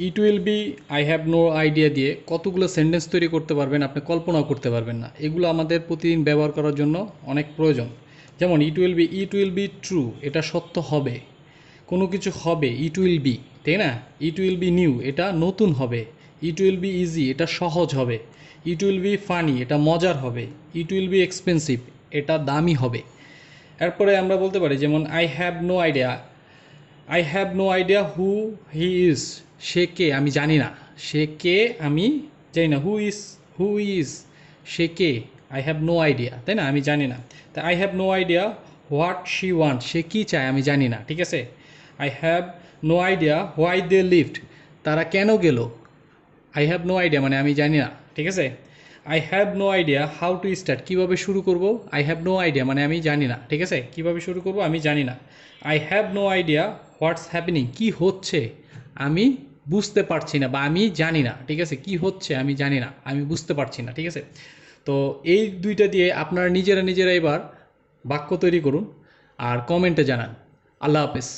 It will be, I have no idea দিয়ে কতগুলো sentence তৈরি করতে পারবেন আপনি কল্পনাও করতে পারবেন না। এগুলো আমাদের প্রতিদিন ব্যবহার করার জন্য অনেক প্রয়োজন। যেমন ইট উইল বি ট্রু, এটা সত্য হবে। কোনো কিছু হবে, ইট উইল বি, তাই না? ইট উইল বি নিউ, এটা নতুন হবে। ইট উইল বি ইজি, এটা সহজ হবে। ইট উইল বি ফানি, এটা মজার হবে। ইট উইল বি এক্সপেন্সিভ, এটা দামি হবে। এরপরে আমরা বলতে পারি যেমন I have no idea, I have no idea who he is, সে কে আমি জানি না। সে কে আমি জানি না। হু ইজ, সে কে, আই হ্যাভ নো আইডিয়া, তাই না? আমি জানি না। তা I have no idea what she want, সে কী চায় আমি জানি না, ঠিক আছে? I have no idea why they leaved, তারা কেন গেল। আই হ্যাভ নো আইডিয়া মানে আমি জানি না, ঠিক আছে? I have no idea how to start, কীভাবে শুরু করব। আই হ্যাভ নো আইডিয়া মানে আমি জানি না, ঠিক আছে? কীভাবে শুরু করব আমি জানি না। I have no idea what's happening, কী হচ্ছে আমি বুঝতে পারছি না বা আমি জানি না, ঠিক আছে? কী হচ্ছে আমি জানি না, আমি বুঝতে পারছি না, ঠিক আছে? তো এই দুইটা দিয়ে আপনারা নিজেরা এবার বাক্য তৈরি করুন আর কমেন্টে জানান। আল্লাহ হাফেজ।